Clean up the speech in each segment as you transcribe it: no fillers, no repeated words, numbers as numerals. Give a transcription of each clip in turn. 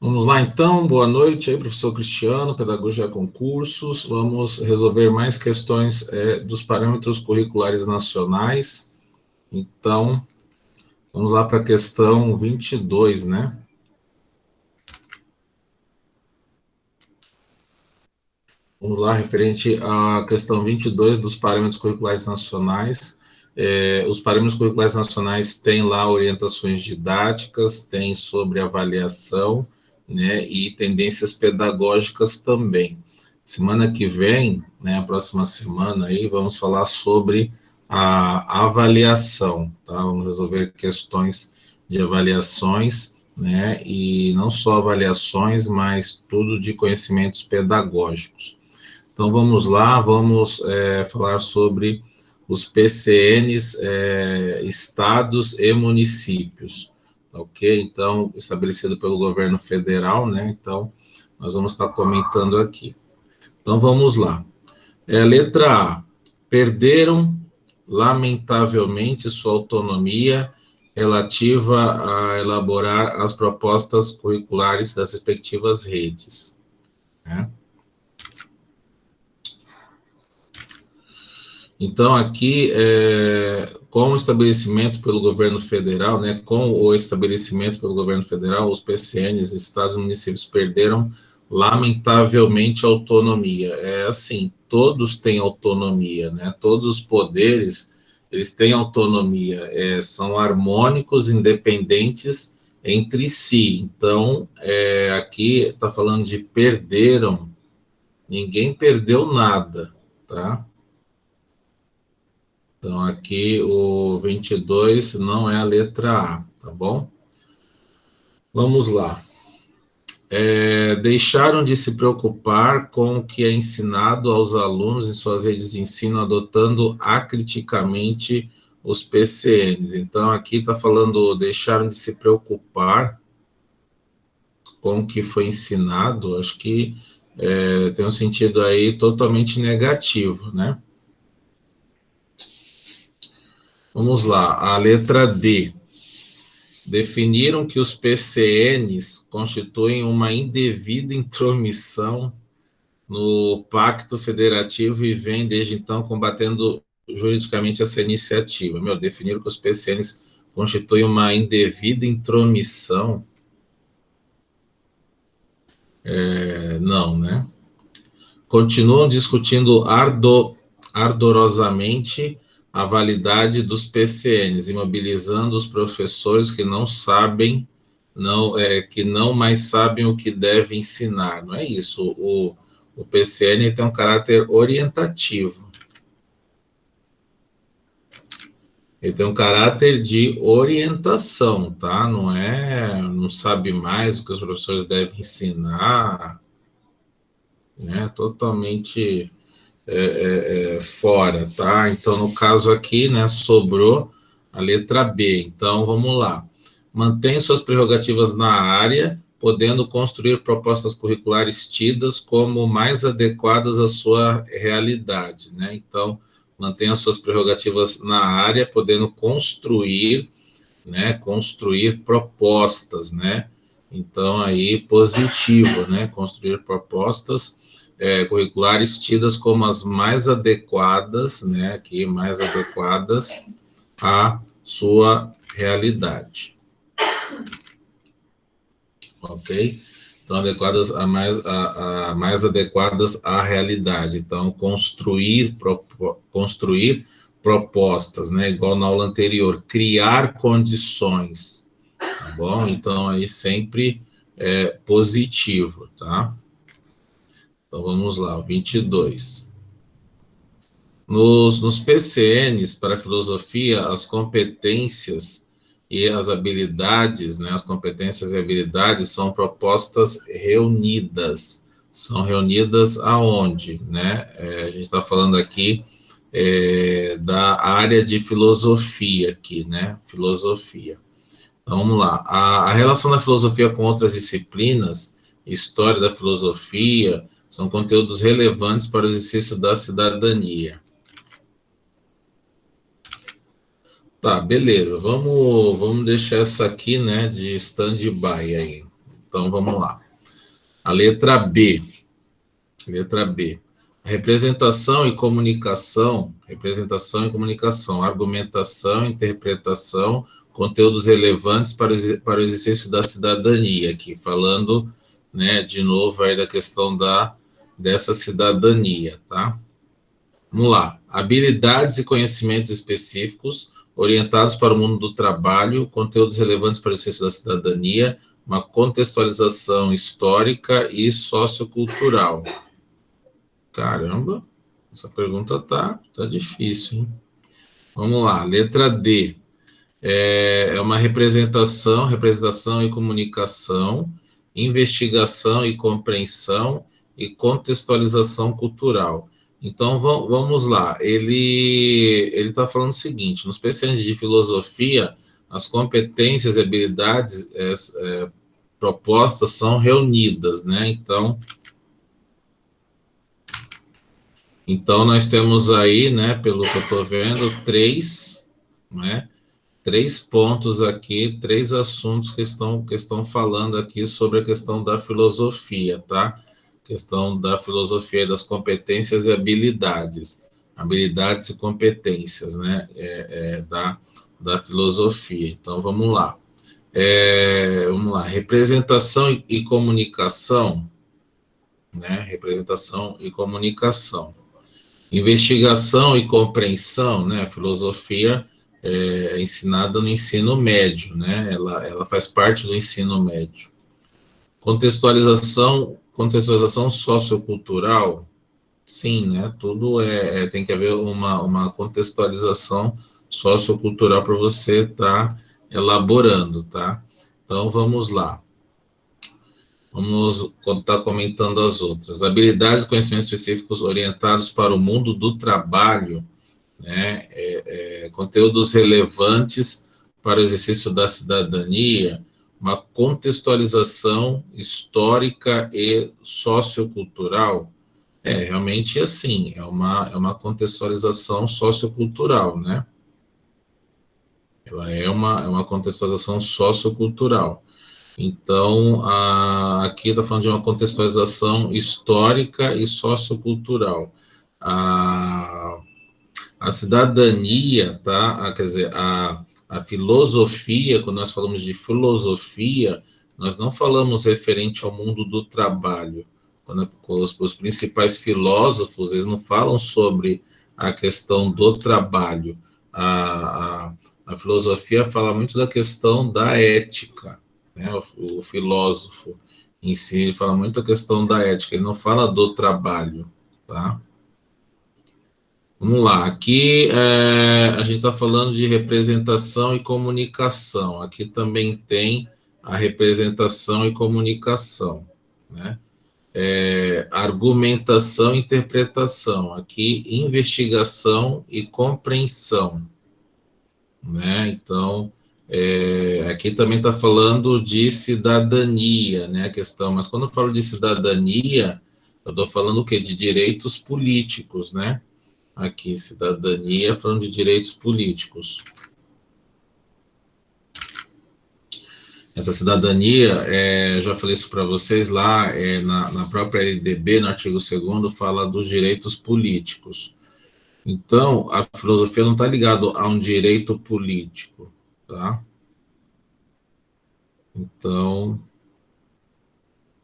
Vamos lá, então. Boa noite aí, professor Cristiano, Pedagogia Concursos. Vamos resolver mais questões dos parâmetros curriculares nacionais. Então, vamos lá para a questão 22, né? Vamos lá, referente à questão 22 dos parâmetros curriculares nacionais. Os parâmetros curriculares nacionais têm lá orientações didáticas, tem sobre avaliação, né, e tendências pedagógicas também. Semana que vem, né, a próxima semana aí, vamos falar sobre a avaliação, tá? Vamos resolver questões de avaliações, né, e não só avaliações, mas tudo de conhecimentos pedagógicos. Então, vamos lá, vamos falar sobre os PCNs, estados e municípios, ok? Então, estabelecido pelo governo federal, né? Então, nós vamos estar comentando aqui. Então, vamos lá. Letra A. Perderam, lamentavelmente, sua autonomia relativa a elaborar as propostas curriculares das respectivas redes, né? Então, aqui, com o estabelecimento pelo governo federal, né, com o estabelecimento pelo governo federal, os PCNs, estados e municípios perderam, lamentavelmente, a autonomia. É assim, todos têm autonomia, né, todos os poderes, eles têm autonomia, são harmônicos, independentes entre si. Então, aqui está falando de perderam, ninguém perdeu nada, tá? Então, aqui o 22 não é a letra A, tá bom? Vamos lá. Deixaram de se preocupar com o que é ensinado aos alunos em suas redes de ensino, adotando acriticamente os PCNs. Então, aqui está falando, deixaram de se preocupar com o que foi ensinado, acho que tem um sentido aí totalmente negativo, né? Vamos lá, a letra D. Definiram que os PCNs constituem uma indevida intromissão no Pacto Federativo e vem, desde então, combatendo juridicamente essa iniciativa. Definiram que os PCNs constituem uma indevida intromissão? Não, né? Continuam discutindo ardorosamente a validade dos PCNs, imobilizando os professores que não sabem, que não mais sabem o que devem ensinar. Não é isso. O PCN tem um caráter orientativo. Ele tem um caráter de orientação, tá? Não sabe mais o que os professores devem ensinar, né? Totalmente fora, tá? Então, no caso aqui, né, sobrou a letra B. Então, vamos lá. Mantém suas prerrogativas na área, podendo construir propostas curriculares tidas como mais adequadas à sua realidade, né? Então, mantém as suas prerrogativas na área, podendo construir, né, construir propostas, né? Então, aí, positivo, né? Construir propostas curriculares tidas como as mais adequadas, né, aqui, mais adequadas à sua realidade. Ok? Então, adequadas a mais adequadas à realidade. Então, construir propostas, né, igual na aula anterior, criar condições, tá bom? Então, aí sempre positivo, tá? Então, vamos lá, o 22. Nos PCNs, para a filosofia, as competências e as habilidades, né, as competências e habilidades são propostas reunidas. São reunidas aonde, né? A gente está falando aqui da área de filosofia aqui, né? Filosofia. Então, vamos lá. A relação da filosofia com outras disciplinas, história da filosofia, são conteúdos relevantes para o exercício da cidadania. Tá, beleza. Vamos deixar essa aqui, né, de stand-by aí. Então, vamos lá. A letra B. Letra B. Representação e comunicação, argumentação, interpretação, conteúdos relevantes para o exercício da cidadania, aqui falando, né, de novo aí da questão dessa cidadania, tá? Vamos lá. Habilidades e conhecimentos específicos orientados para o mundo do trabalho, conteúdos relevantes para o exercício da cidadania, uma contextualização histórica e sociocultural. Caramba, essa pergunta tá difícil, hein? Vamos lá, letra D. É uma representação e comunicação, investigação e compreensão e contextualização cultural. Então, vamos lá. Ele está falando o seguinte, nos PCNs de filosofia, as competências e habilidades propostas são reunidas, né? Então, nós temos aí, né, pelo que eu estou vendo, três pontos aqui, 3 assuntos que estão falando aqui sobre a questão da filosofia, tá? Questão da filosofia das competências e habilidades e competências, né, da filosofia. Então, vamos lá. Representação e comunicação, né, representação e comunicação. Investigação e compreensão, né, a filosofia é ensinada no ensino médio, né, ela faz parte do ensino médio. Contextualização sociocultural, sim, né, tudo tem que haver uma contextualização sociocultural para você estar elaborando, tá? Então, vamos lá. Vamos estar comentando as outras. Habilidades e conhecimentos específicos orientados para o mundo do trabalho, né? Conteúdos relevantes para o exercício da cidadania, uma contextualização histórica e sociocultural. Realmente assim, é uma contextualização sociocultural, né? Ela é uma contextualização sociocultural. Então, aqui está falando de uma contextualização histórica e sociocultural. A cidadania, tá? Quer dizer, a filosofia, quando nós falamos de filosofia, nós não falamos referente ao mundo do trabalho. Quando os principais filósofos, eles não falam sobre a questão do trabalho. A filosofia fala muito da questão da ética, né? O filósofo em si, ele fala muito da questão da ética, ele não fala do trabalho, tá? Vamos lá, aqui a gente está falando de representação e comunicação, aqui também tem a representação e comunicação, né? Argumentação e interpretação, aqui investigação e compreensão, né? Então, aqui também está falando de cidadania, né, a questão, mas quando eu falo de cidadania, eu estou falando o quê? De direitos políticos, né? Aqui, cidadania, falando de direitos políticos. Essa cidadania, já falei isso para vocês lá, na própria LDB, no artigo 2º, fala dos direitos políticos. Então, a filosofia não está ligada a um direito político, tá? Então,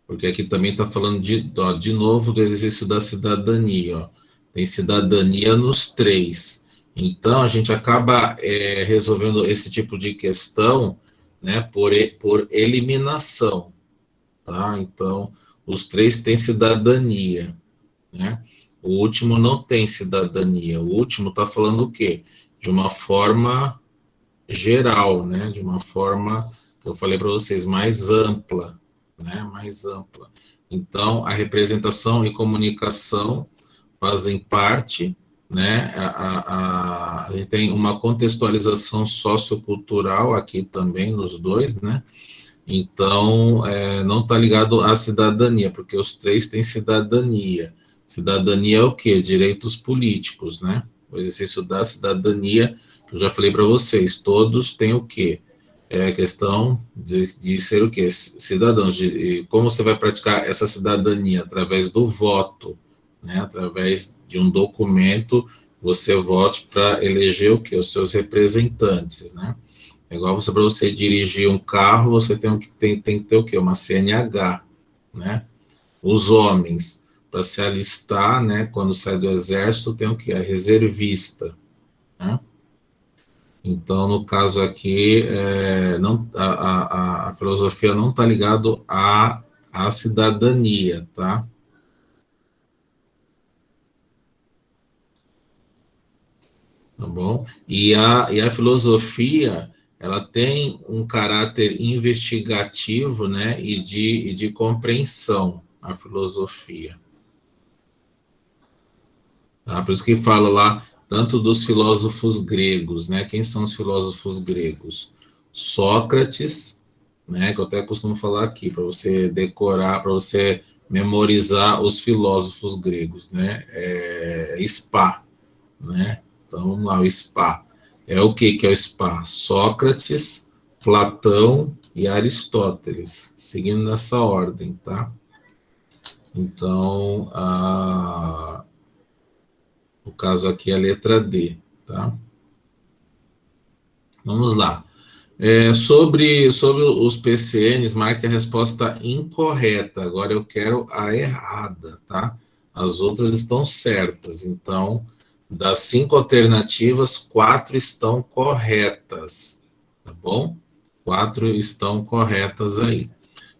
porque aqui também está falando de novo do exercício da cidadania, ó. Tem cidadania nos 3. Então, a gente acaba resolvendo esse tipo de questão, né, por eliminação, tá? Então, os 3 têm cidadania, né? O último não tem cidadania. O último está falando o quê? De uma forma geral, né? De uma forma, que eu falei para vocês, mais ampla, né? Mais ampla. Então, a representação e comunicação fazem parte, né? A gente tem uma contextualização sociocultural aqui também nos 2, né? Então, não está ligado à cidadania, porque os 3 têm cidadania. Cidadania é o quê? Direitos políticos, né? O exercício da cidadania, que eu já falei para vocês, todos têm o quê? é a questão de ser o quê? Cidadãos, de como você vai praticar essa cidadania através do voto, né? Através de um documento, você vote para eleger o quê? Os seus representantes, né? É igual você, para você dirigir um carro, você tem que ter o quê? Uma CNH, né? Os homens, para se alistar, né? Quando sai do exército, tem o quê? A reservista, né? Então, no caso aqui, não, a filosofia não está ligado à cidadania, tá? Tá bom? E a filosofia, ela tem um caráter investigativo, né, e de compreensão, a filosofia. Tá? Por isso que fala lá tanto dos filósofos gregos, né? Quem são os filósofos gregos? Sócrates, né? Que eu até costumo falar aqui, para você decorar, para você memorizar os filósofos gregos, né? Spa, né? Então, vamos lá, o Spa. É o que é o Spa? Sócrates, Platão e Aristóteles, seguindo nessa ordem, tá? Então, no caso aqui, a letra D, tá? Vamos lá. Sobre os PCNs, marque a resposta incorreta. Agora eu quero a errada, tá? As outras estão certas. Então, das 5 alternativas, 4 estão corretas, tá bom? 4 estão corretas aí.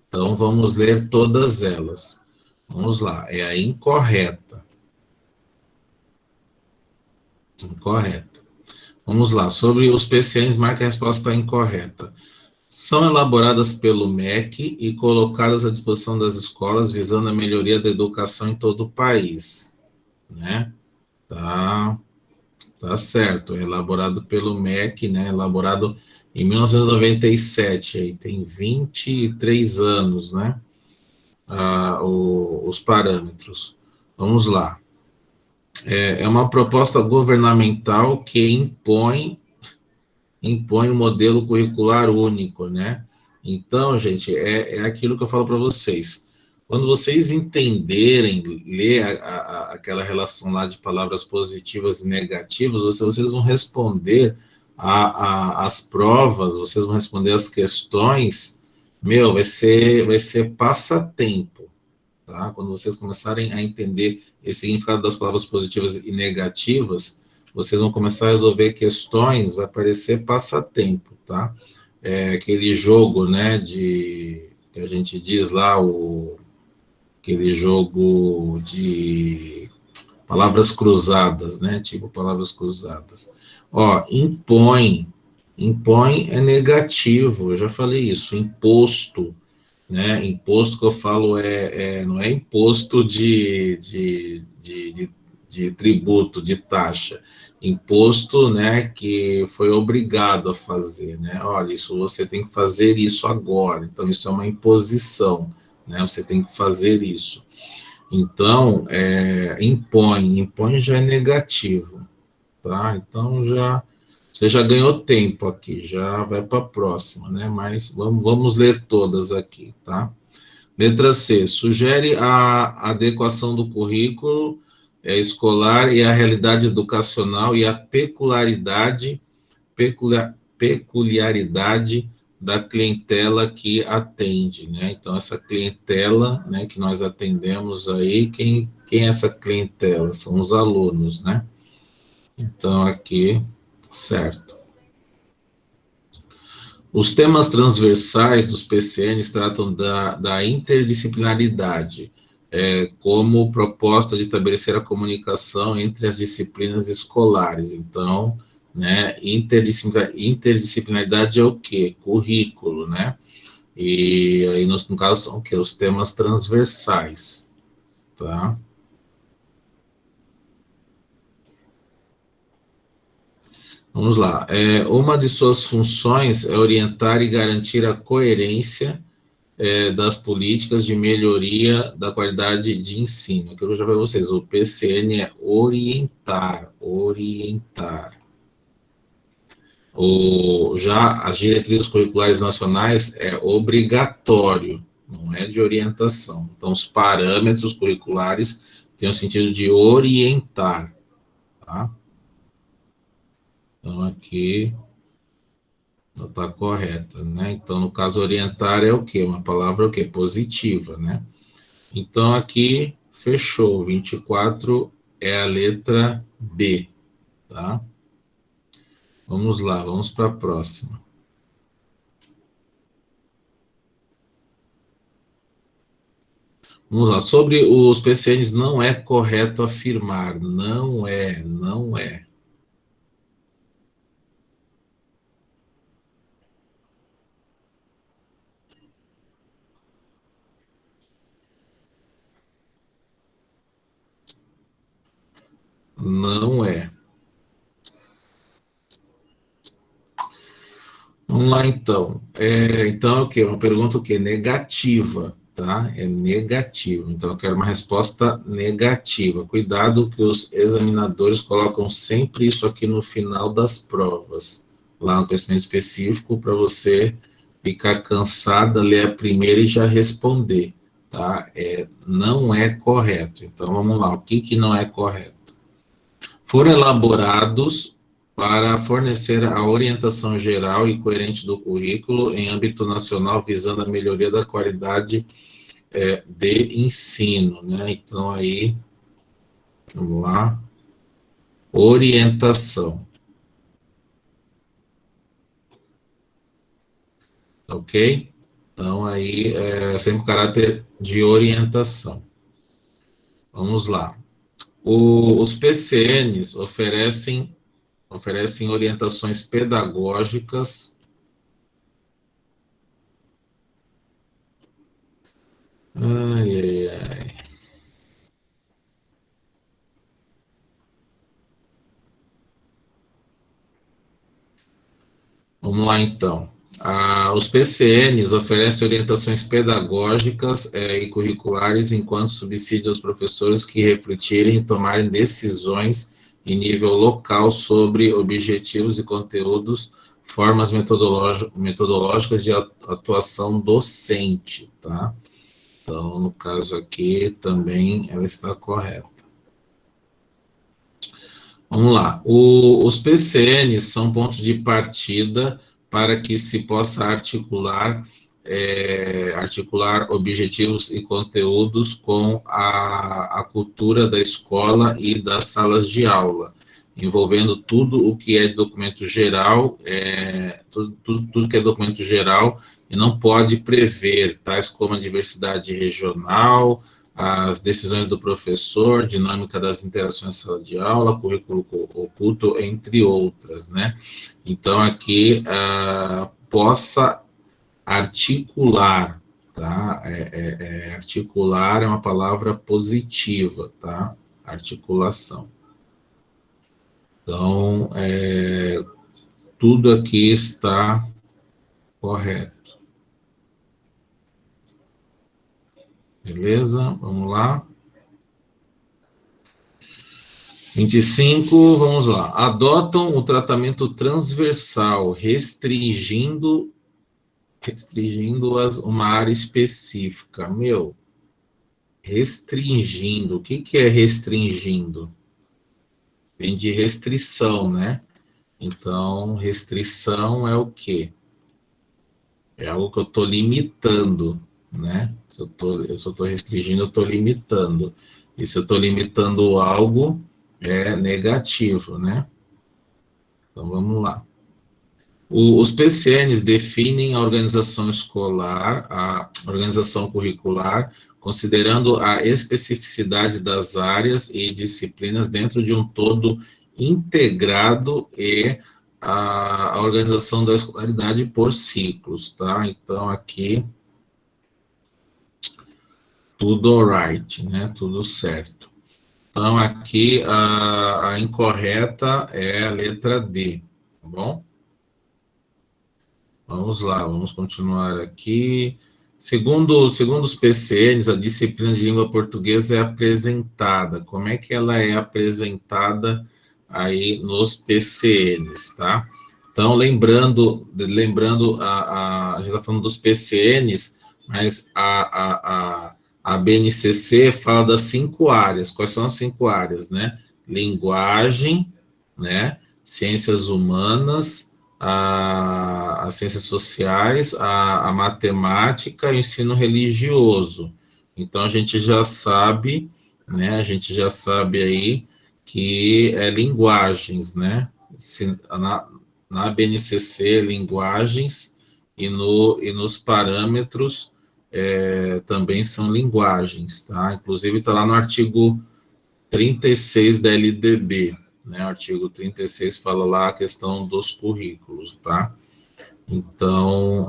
Então, vamos ler todas elas. Vamos lá, é a incorreta. Incorreta. Vamos lá, sobre os PCNs, marque a resposta incorreta. São elaboradas pelo MEC e colocadas à disposição das escolas visando a melhoria da educação em todo o país, né? Tá, tá certo, é elaborado pelo MEC, né? Elaborado em 1997, aí tem 23 anos, né? Os parâmetros. Vamos lá. É uma proposta governamental que impõe um modelo curricular único, né? Então, gente, é aquilo que eu falo para vocês. Quando vocês entenderem, ler aquela relação lá de palavras positivas e negativas, vocês vão responder as provas, vocês vão responder as questões, meu, vai ser passatempo, tá? Quando vocês começarem a entender esse significado das palavras positivas e negativas, vocês vão começar a resolver questões, vai parecer passatempo, tá? Aquele jogo, né, que a gente diz lá, aquele jogo de palavras cruzadas, né, tipo palavras cruzadas. Ó, impõe é negativo, eu já falei isso, imposto, né? Imposto que eu falo não é imposto de tributo, de taxa. Imposto, né, que foi obrigado a fazer, né? Olha, isso você tem que fazer isso agora. Então, isso é uma imposição, né? Você tem que fazer isso. Então, impõe já é negativo, tá? Então, você já ganhou tempo aqui, já vai para a próxima, né? Mas vamos ler todas aqui, tá? Letra C, sugere a adequação do currículo escolar e a realidade educacional e a peculiaridade da clientela que atende, né? Então, essa clientela, né, que nós atendemos aí, quem é essa clientela? São os alunos, né? Então, aqui, certo. Os temas transversais dos PCNs tratam da interdisciplinaridade, como proposta de estabelecer a comunicação entre as disciplinas escolares. Então, né, interdisciplinaridade é o quê? Currículo, né? E aí, no caso, são o quê? Os temas transversais, tá? Vamos lá. Uma de suas funções é orientar e garantir a coerência das políticas de melhoria da qualidade de ensino. Aquilo que eu já falei para vocês, o PCN é orientar. Já as diretrizes curriculares nacionais é obrigatório, não é de orientação. Então, os parâmetros curriculares têm o sentido de orientar, tá? Então, aqui não está correta, né? Então, no caso, orientar é o quê? Uma palavra o quê? Positiva, né? Então, aqui, fechou. 24 é a letra B, tá? Vamos lá, vamos para a próxima. Vamos lá, sobre os PCNs não é correto afirmar, não é, não é. Não é. Vamos lá, então. Então, é o quê? Uma pergunta o quê? Negativa, tá? É negativa. Então, eu quero uma resposta negativa. Cuidado que os examinadores colocam sempre isso aqui no final das provas, lá no conhecimento específico, para você ficar cansada, ler a primeira e já responder, tá? Não é correto. Então, vamos lá. O que não é correto? Foram elaborados para fornecer a orientação geral e coerente do currículo em âmbito nacional, visando a melhoria da qualidade de ensino, né? Então, aí, vamos lá, orientação, ok? Então, aí, sempre caráter de orientação. Vamos lá. Os PCNs oferecem orientações pedagógicas. Ai, ai, ai. Vamos lá, então. Os PCNs oferecem orientações pedagógicas e curriculares enquanto subsídio aos professores que refletirem e tomarem decisões em nível local sobre objetivos e conteúdos, formas metodológicas de atuação docente, tá? Então, no caso aqui, também ela está correta. Vamos lá. Os PCNs são pontos de partida para que se possa articular objetivos e conteúdos com a cultura da escola e das salas de aula, envolvendo tudo o que é documento geral, tudo que é documento geral e não pode prever, tais como a diversidade regional, as decisões do professor, dinâmica das interações em sala de aula, currículo oculto, entre outras, né? Então, aqui, possa articular, tá? Articular é uma palavra positiva, tá? Articulação. Então, tudo aqui está correto. Beleza? Vamos lá. 25, vamos lá. Adotam o tratamento transversal, restringindo-as uma área específica. Restringindo. O que é restringindo? Vem de restrição, né? Então, restrição é o quê? É algo que eu estou limitando, né? Se eu só estou restringindo, eu estou limitando. E se eu estou limitando algo, é negativo, né? Então, vamos lá. Os PCNs definem a organização escolar, a organização curricular, considerando a especificidade das áreas e disciplinas dentro de um todo integrado e a organização da escolaridade por ciclos, tá? Então, aqui, tudo alright, né? Tudo certo. Então, aqui, a incorreta é a letra D, tá bom? Vamos lá, vamos continuar aqui. Segundo os PCNs, a disciplina de língua portuguesa é apresentada. Como é que ela é apresentada aí nos PCNs, tá? Então, lembrando a gente está falando dos PCNs, mas a BNCC fala das 5 áreas. Quais são as 5 áreas, né? Linguagem, né? Ciências humanas, as ciências sociais, a matemática e o ensino religioso. Então, a gente já sabe, né? A gente já sabe aí que é linguagens, né? Na BNCC, linguagens, e nos parâmetros também são linguagens, tá? Inclusive está lá no artigo 36 da LDB, né? O artigo 36 fala lá a questão dos currículos, tá? Então,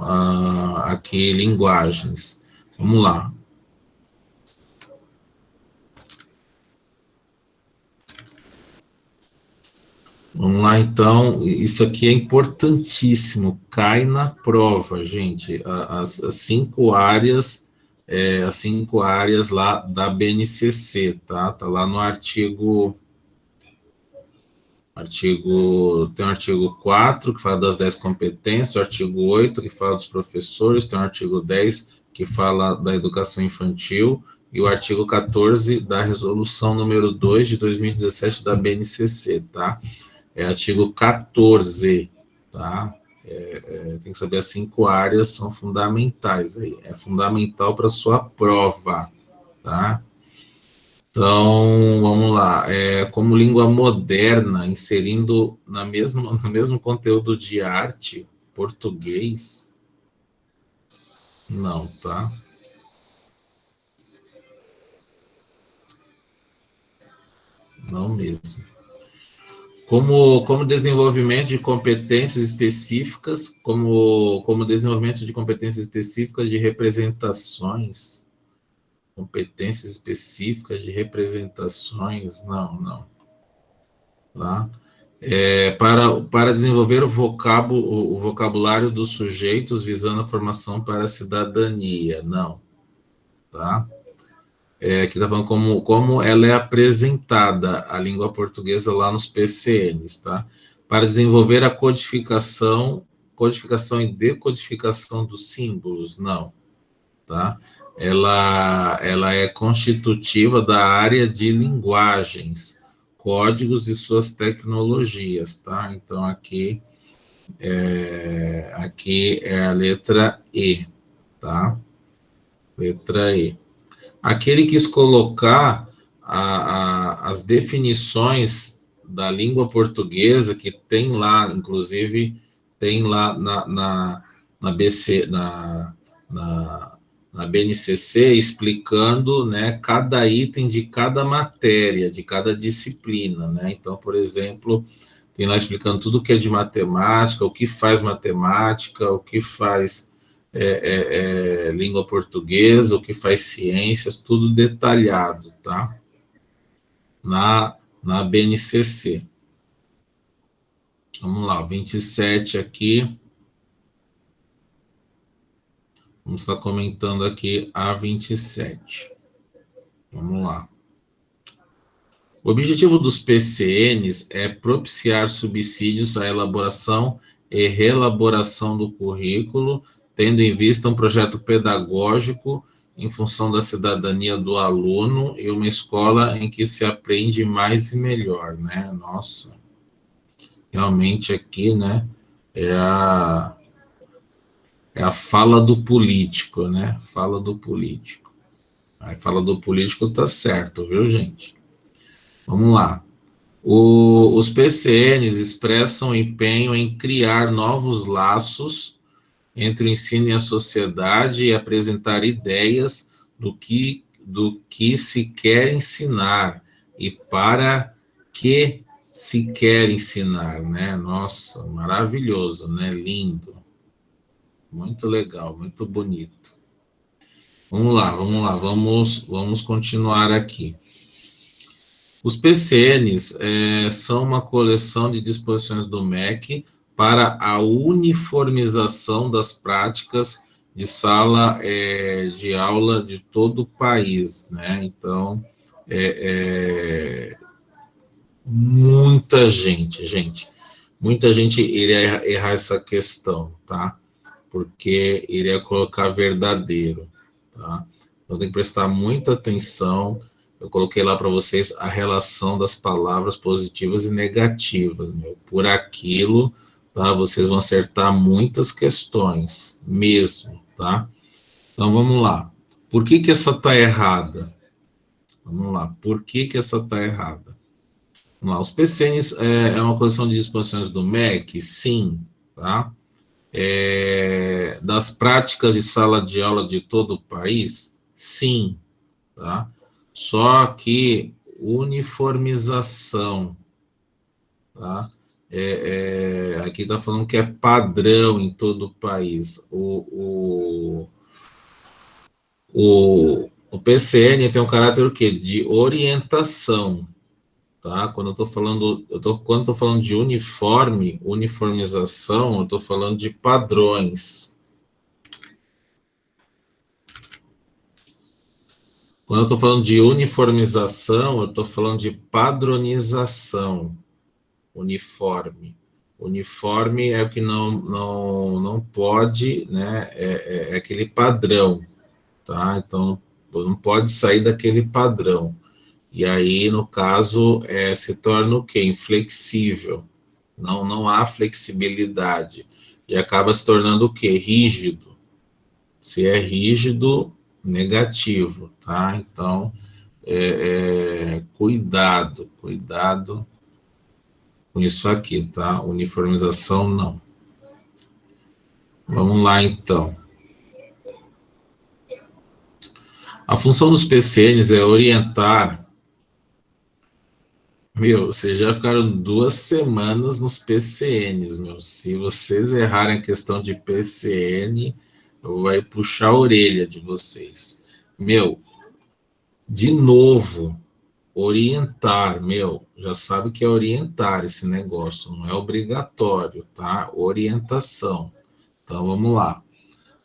aqui, linguagens. Vamos lá. Vamos lá, então, isso aqui é importantíssimo, cai na prova, gente, as 5 áreas, as 5 áreas lá da BNCC, tá? Tá lá no tem o artigo 4, que fala das 10 competências, o artigo 8, que fala dos professores, tem o artigo 10, que fala da educação infantil, e o artigo 14 da resolução número 2 de 2017 da BNCC, tá? É artigo 14, tá? Tem que saber as 5 áreas, são fundamentais aí. É fundamental para a sua prova, tá? Então, vamos lá. Como língua moderna, inserindo no mesmo conteúdo de arte, português? Não, tá? Não mesmo. Como desenvolvimento de competências específicas, como desenvolvimento de competências específicas de representações, competências específicas de representações, não, tá? Para desenvolver o vocabulário dos sujeitos visando a formação para a cidadania, não, tá? Aqui está falando como ela é apresentada, a língua portuguesa lá nos PCNs, tá? Para desenvolver a codificação e decodificação dos símbolos, não, tá? Ela é constitutiva da área de linguagens, códigos e suas tecnologias, tá? Então, aqui é a letra E, tá? Letra E. Aqui ele quis colocar as definições da língua portuguesa, que tem lá, inclusive, tem lá na BC, na BNCC, explicando, né, cada item de cada matéria, de cada disciplina, né? Então, por exemplo, tem lá explicando tudo que é de matemática, o que faz matemática, o que faz língua portuguesa, o que faz ciências, tudo detalhado, tá? Na BNCC. Vamos lá, 27 aqui. Vamos estar comentando aqui a 27. Vamos lá. O objetivo dos PCNs é propiciar subsídios à elaboração e reelaboração do currículo, tendo em vista um projeto pedagógico em função da cidadania do aluno e uma escola em que se aprende mais e melhor, né? Nossa, realmente aqui, né, é a fala do político, né? Fala do político. A fala do político tá certo, viu, gente? Vamos lá. Os PCNs expressam empenho em criar novos laços entre o ensino e a sociedade e apresentar ideias do que se quer ensinar e para que se quer ensinar, né? Nossa, maravilhoso, né? Lindo. Muito legal, muito bonito. Vamos lá, vamos continuar aqui. Os PCNs são uma coleção de disposições do MEC para a uniformização das práticas de sala de aula de todo o país, né? Então, muita gente. muita gente iria errar essa questão, tá? Porque iria colocar verdadeiro, tá? Então tem que prestar muita atenção. Eu coloquei lá para vocês a relação das palavras positivas e negativas, meu. Por aquilo, tá? Vocês vão acertar muitas questões, mesmo, tá? Então vamos lá. Por que que essa tá errada? Vamos lá. Por que que essa tá errada? Vamos lá. Os PCNs é uma coleção de disposições do MEC? Sim, tá? Das práticas de sala de aula de todo o país? Sim, tá? Só que uniformização, tá? Aqui está falando que é padrão em todo o país. O PCN tem um caráter o quê? De orientação, tá? Quando eu estou falando, quando eu tô falando de uniformização, eu estou falando de padrões. Quando eu estou falando de uniformização, eu estou falando de padronização, uniforme. Uniforme é o que não pode, né? É aquele padrão, tá? Então, não pode sair daquele padrão. E aí, no caso, se torna o quê? Inflexível. Não há flexibilidade. E acaba se tornando o quê? Rígido. Se é rígido, negativo, tá? Então, cuidado com isso aqui, tá? Uniformização, não. Vamos lá, então. A função dos PCNs é orientar. Meu, vocês já ficaram 2 semanas nos PCNs, meu. Se vocês errarem a questão de PCN, vai puxar a orelha de vocês. Meu, de novo, orientar, meu, já sabe que é orientar esse negócio, não é obrigatório, tá? Orientação. Então, vamos lá.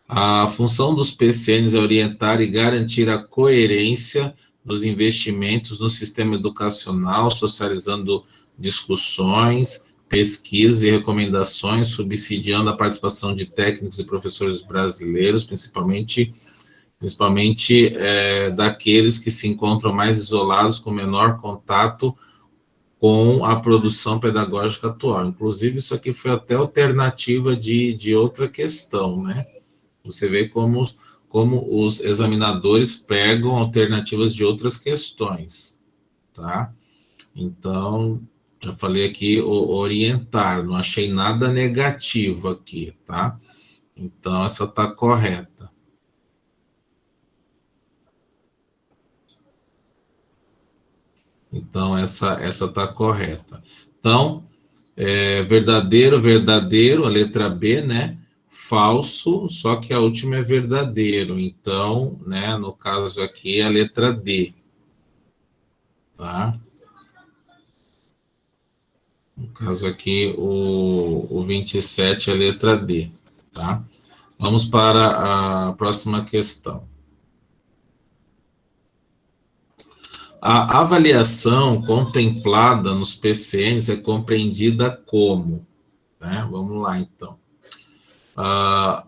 A função dos PCNs é orientar e garantir a coerência dos investimentos no sistema educacional, socializando discussões, pesquisas e recomendações, subsidiando a participação de técnicos e professores brasileiros, principalmente daqueles que se encontram mais isolados, com menor contato com a produção pedagógica atual. Inclusive, isso aqui foi até alternativa de outra questão, né? Você vê como os examinadores pegam alternativas de outras questões, tá? Então, já falei aqui, orientar, não achei nada negativo aqui, tá? Então, essa está correta. Então, essa está correta. Então, verdadeiro, a letra B, né? Falso, só que a última é verdadeiro. Então, né, no caso aqui, é a letra D. Tá? No caso aqui, o 27 é a letra D. Tá? Vamos para a próxima questão. A avaliação contemplada nos PCNs é compreendida como? Né? Vamos lá, então. A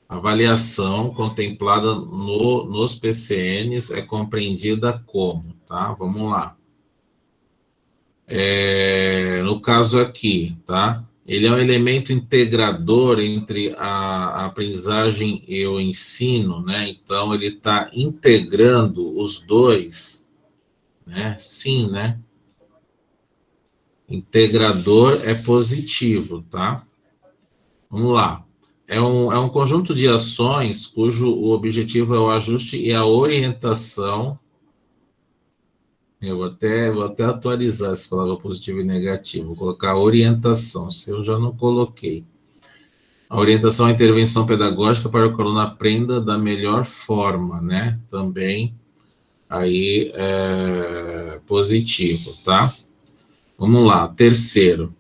avaliação contemplada nos PCNs é compreendida como? Tá? Vamos lá. No caso aqui, tá? Ele é um elemento integrador entre a aprendizagem e o ensino, né? Então, ele está integrando os dois, né? Sim, né? Integrador é positivo, tá? Vamos lá. É um conjunto de ações cujo o objetivo é o ajuste e a orientação. Eu vou até atualizar essa palavra positivo e negativo. Vou colocar orientação, se eu já não coloquei. A orientação é a intervenção pedagógica para que o aluno aprenda da melhor forma, né? Também aí positivo, tá? Vamos lá, terceiro.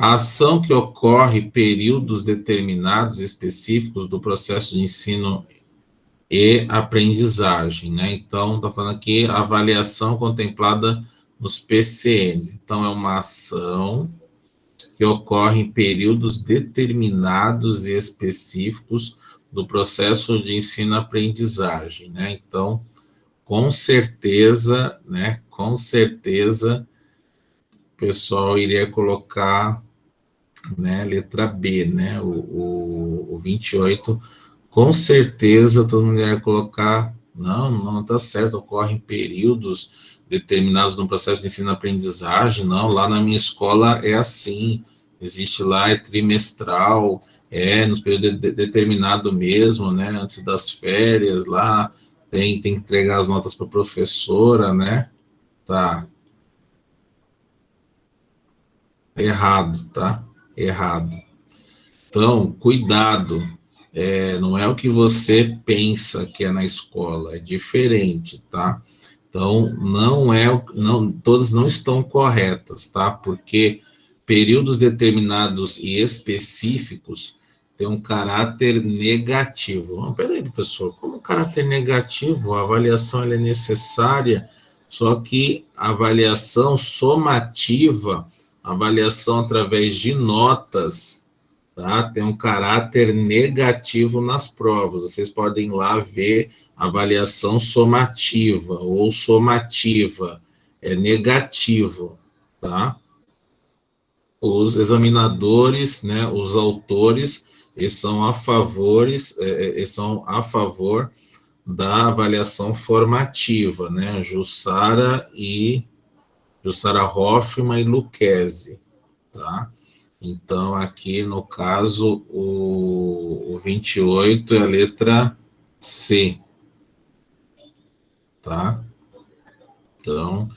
A ação que ocorre em períodos determinados específicos do processo de ensino e aprendizagem, né? Então, está falando aqui a avaliação contemplada nos PCNs. Então, é uma ação que ocorre em períodos determinados e específicos do processo de ensino-aprendizagem, né? Então, com certeza, né? Com certeza, o pessoal iria colocar, né? Letra B, né? O 28, com certeza, todo mundo iria colocar, não tá certo, ocorre em períodos determinados no processo de ensino-aprendizagem, não, lá na minha escola é assim, existe lá, é trimestral, nos períodos determinado mesmo, né, antes das férias, lá, tem que entregar as notas para a professora, né, tá, errado, tá, errado. Então, cuidado, não é o que você pensa que é na escola, é diferente, tá? Então, todas não estão corretas, tá? Porque períodos determinados e específicos têm um caráter negativo. Não, peraí, professor, como caráter negativo? A avaliação ela é necessária, só que a avaliação somativa, a avaliação através de notas, tá? Tem um caráter negativo nas provas. Vocês podem ir lá ver avaliação somativa ou somativa, é negativo, tá? Os examinadores, né, os autores, eles são a favor da avaliação formativa, né? Jussara Hoffmann e Lucchesi, tá? Então, aqui no caso, o 28 é a letra C, tá? Então,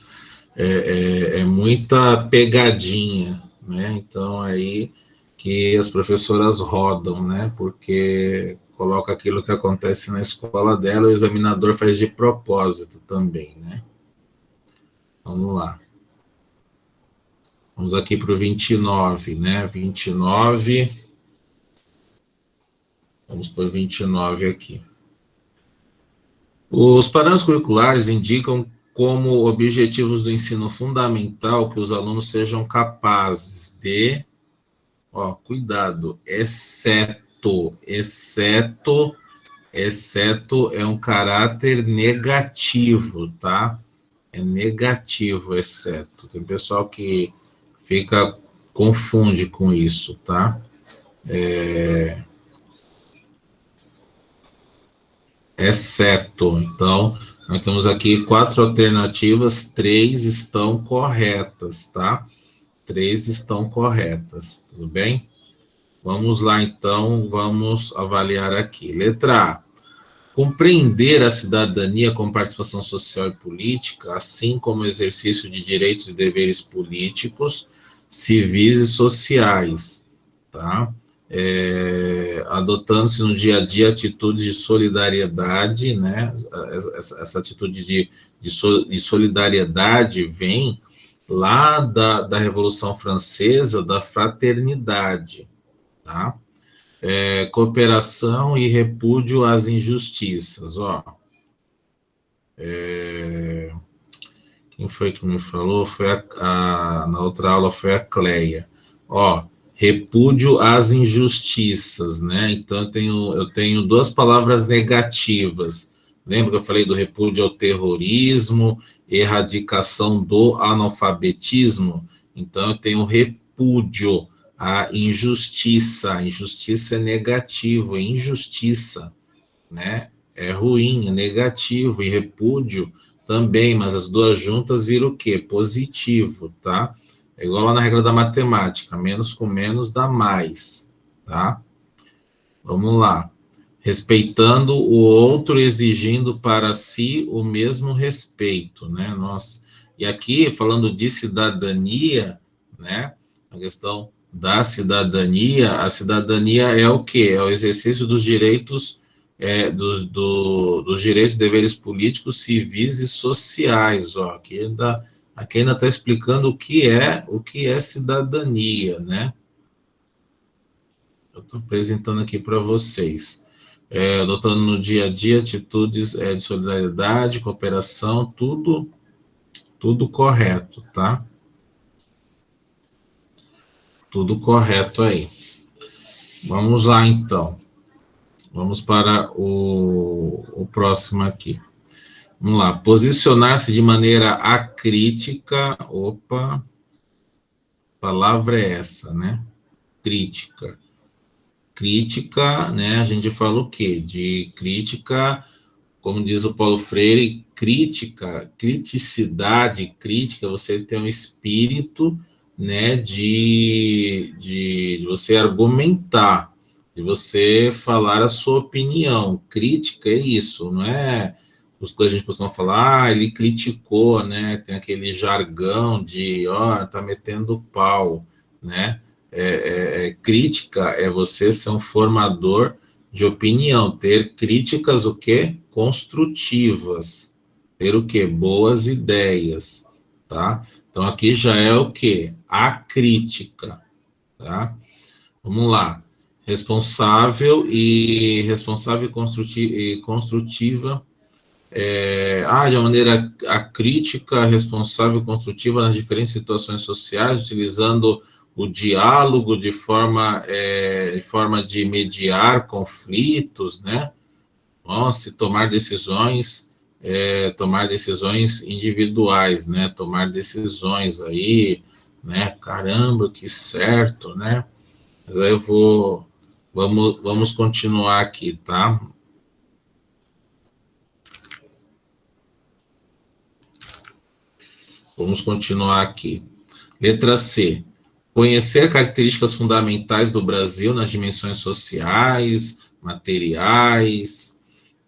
é muita pegadinha, né? Então, aí que as professoras rodam, né? Porque coloca aquilo que acontece na escola dela, o examinador faz de propósito também, né? Vamos lá. Vamos aqui para o 29, né? 29. Vamos por 29 aqui. Os parâmetros curriculares indicam como objetivos do ensino fundamental que os alunos sejam capazes de, cuidado, exceto é um caráter negativo, tá? É negativo, exceto. Tem pessoal que confunde com isso, tá? Exceto. Então, nós temos aqui 4 alternativas, 3 estão corretas, tá? 3 estão corretas, tudo bem? Vamos lá, então, vamos avaliar aqui. Letra A. Compreender a cidadania como participação social e política, assim como o exercício de direitos e deveres políticos, civis e sociais, tá? Adotando-se no dia a dia atitudes de solidariedade, né? Essa atitude de solidariedade vem lá da Revolução Francesa, da fraternidade, tá? Cooperação e repúdio às injustiças, quem foi que me falou? Foi na outra aula foi a Cleia. Repúdio às injustiças, né? Então, eu tenho 2 palavras negativas. Lembra que eu falei do repúdio ao terrorismo, erradicação do analfabetismo? Então, eu tenho repúdio à injustiça. A injustiça é negativo, é injustiça, né? É ruim, é negativo, e repúdio também, mas as duas juntas viram o quê? Positivo, tá? É igual lá na regra da matemática, menos com menos dá mais, tá? Vamos lá. Respeitando o outro, exigindo para si o mesmo respeito, né? E aqui, falando de cidadania, né? A questão da cidadania, a cidadania é o quê? É o exercício dos direitos, dos direitos e deveres políticos, civis e sociais, aqui ainda está explicando o que é cidadania, né? Eu estou apresentando aqui para vocês. Adotando no dia a dia atitudes de solidariedade, cooperação, tudo correto, tá? Tudo correto aí. Vamos lá, então. Vamos para o próximo aqui. Vamos lá. Posicionar-se de maneira acrítica. Opa, a palavra é essa, né? Crítica. Crítica, né? A gente fala o quê? De crítica, como diz o Paulo Freire, crítica, criticidade, crítica, você tem um espírito, né, de você argumentar, de você falar a sua opinião. Crítica é isso, não é? A gente costuma falar, ele criticou, né? Tem aquele jargão de, ó, tá metendo pau, né? Crítica é você ser um formador de opinião, ter críticas o quê? Construtivas, ter o quê? Boas ideias, tá? Então aqui já é o quê? A crítica, tá? Vamos lá. Responsável e construtiva. De uma maneira a crítica responsável e construtiva nas diferentes situações sociais, utilizando o diálogo de forma de mediar conflitos, né? Nossa, tomar decisões individuais, né? Tomar decisões aí, né? Caramba, que certo, né? Mas aí vamos continuar aqui, tá? Vamos continuar aqui. Letra C. Conhecer características fundamentais do Brasil nas dimensões sociais, materiais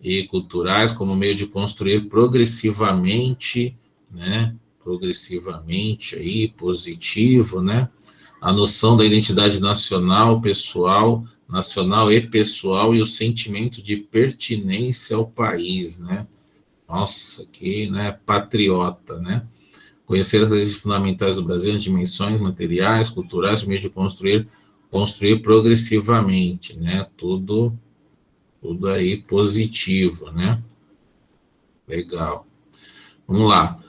e culturais, como meio de construir progressivamente, né? Progressivamente aí, positivo, né? A noção da identidade nacional e pessoal, e o sentimento de pertinência ao país, né? Nossa, que, né, patriota, né? Conhecer as leis fundamentais do Brasil, as dimensões materiais, culturais, por meio de construir progressivamente, né? Tudo aí positivo, né? Legal. Vamos lá.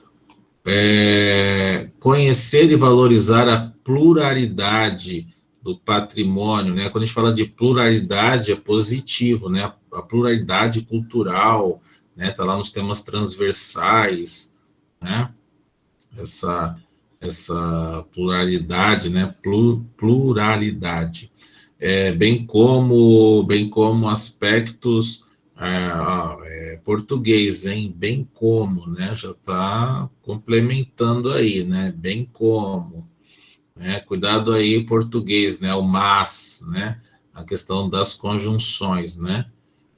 Conhecer e valorizar a pluralidade do patrimônio, né? Quando a gente fala de pluralidade, é positivo, né? A pluralidade cultural, né? Tá lá nos temas transversais, né? Essa pluralidade, né? Pluralidade. Bem como aspectos português, hein? Bem como, né? Já está complementando aí, né? Bem como, né? Cuidado aí, português, né? O mas, né? A questão das conjunções, né?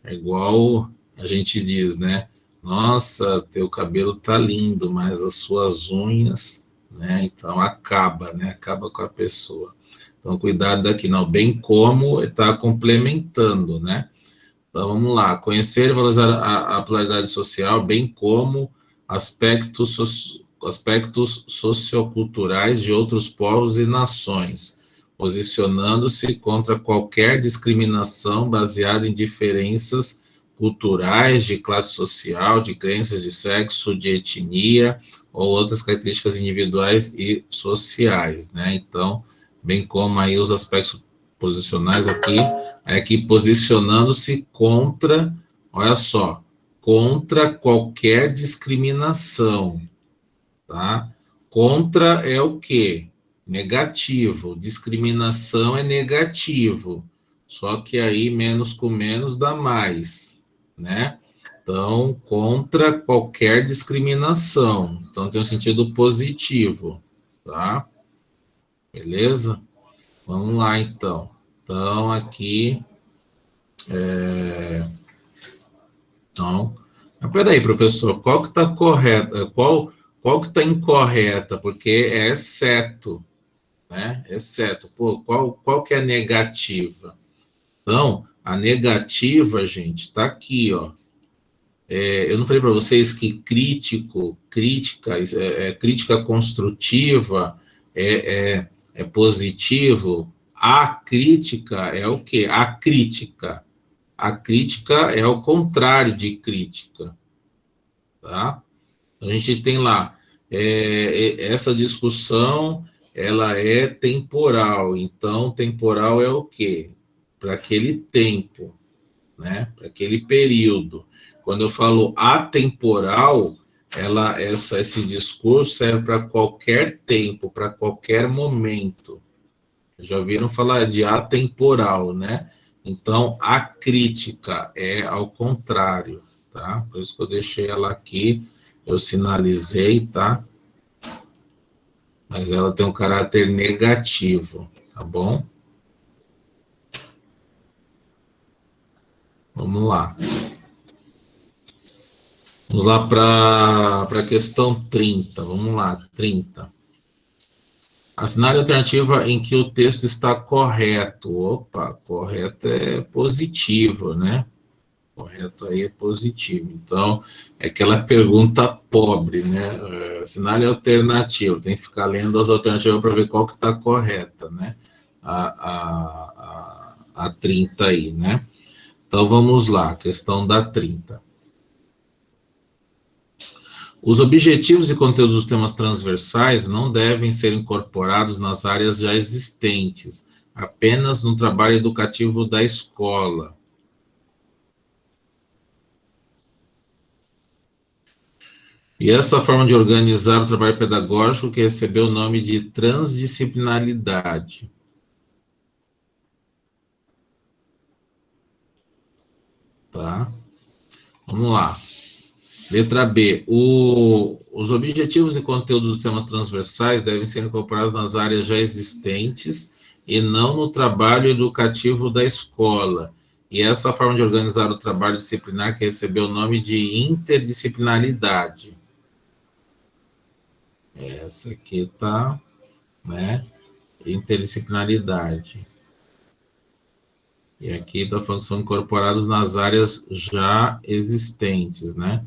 É igual a gente diz, né? Nossa, teu cabelo tá lindo, mas as suas unhas, né? Então acaba, né? Acaba com a pessoa. Então, cuidado daqui, não. Bem como está complementando, né? Então, vamos lá. Conhecer e valorizar a pluralidade social, bem como aspectos socioculturais de outros povos e nações, posicionando-se contra qualquer discriminação baseada em diferenças culturais, de classe social, de crenças de sexo, de etnia ou outras características individuais e sociais, né? Então, bem como aí os aspectos posicionais aqui posicionando-se contra, olha só, contra qualquer discriminação, tá? Contra é o quê? Negativo. Discriminação é negativo. Só que aí menos com menos dá mais, né? Então, contra qualquer discriminação. Então, tem um sentido positivo, tá? Beleza? Vamos lá, então. Então, aqui. Então, peraí, professor, qual que está correta? Qual que está incorreta? Porque é exceto, né? Exceto. Pô, qual que é a negativa? Então, a negativa, gente, está aqui, ó. Eu não falei para vocês que crítica construtiva é positivo. A crítica é o quê? A crítica. A crítica é o contrário de crítica, tá? A gente tem lá essa discussão ela é temporal. Então, temporal é o quê? Para aquele tempo, né? Para aquele período. Quando eu falo atemporal, esse discurso serve para qualquer tempo, para qualquer momento. Já ouviram falar de atemporal, né? Então, a crítica é ao contrário, tá? Por isso que eu deixei ela aqui, eu sinalizei, tá? Mas ela tem um caráter negativo, tá bom? Vamos lá. Vamos lá para a questão 30. Vamos lá, 30. Assinale a alternativa em que o texto está correto. Opa, correto é positivo, né? Correto aí é positivo. Então, é aquela pergunta pobre, né? Assinale a alternativa. Tem que ficar lendo as alternativas para ver qual que está correta, né? A 30 aí, né? Então, vamos lá, questão da 30. Os objetivos e conteúdos dos temas transversais não devem ser incorporados nas áreas já existentes, apenas no trabalho educativo da escola. E essa forma de organizar o trabalho pedagógico que recebeu o nome de transdisciplinaridade. Tá? Vamos lá. Letra B. Os objetivos e conteúdos dos temas transversais devem ser incorporados nas áreas já existentes e não no trabalho educativo da escola. E essa forma de organizar o trabalho disciplinar que recebeu o nome de interdisciplinaridade. Essa aqui tá, né? Interdisciplinaridade. E aqui está falando que são incorporados nas áreas já existentes, né?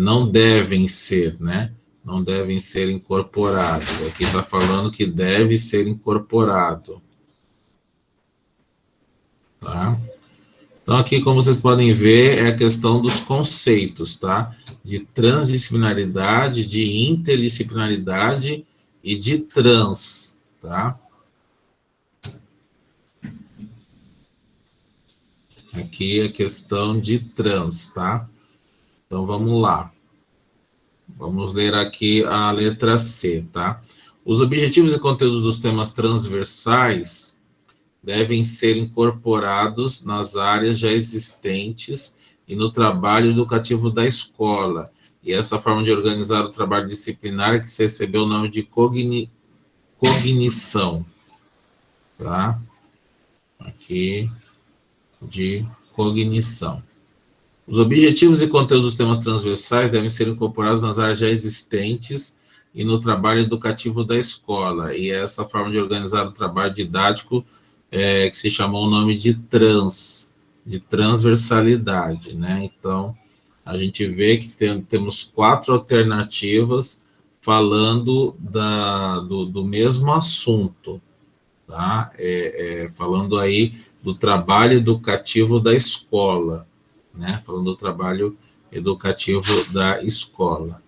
Não devem ser, né? Não devem ser incorporados. Aqui está falando que deve ser incorporado. Tá? Então, aqui, como vocês podem ver, é a questão dos conceitos, tá? De transdisciplinaridade, de interdisciplinaridade e de trans, tá? Aqui é a questão de trans, tá? Então, vamos lá. Vamos ler aqui a letra C, tá? Os objetivos e conteúdos dos temas transversais devem ser incorporados nas áreas já existentes e no trabalho educativo da escola. E essa forma de organizar o trabalho disciplinar é que se recebeu o nome de cognição, tá? Aqui, de cognição. Os objetivos e conteúdos dos temas transversais devem ser incorporados nas áreas já existentes e no trabalho educativo da escola. E essa forma de organizar o trabalho didático que se chamou o nome de transversalidade, né? Então, a gente vê que temos 4 alternativas falando do mesmo assunto, tá? Falando aí do trabalho educativo da escola, né? Falando do trabalho educativo da escola.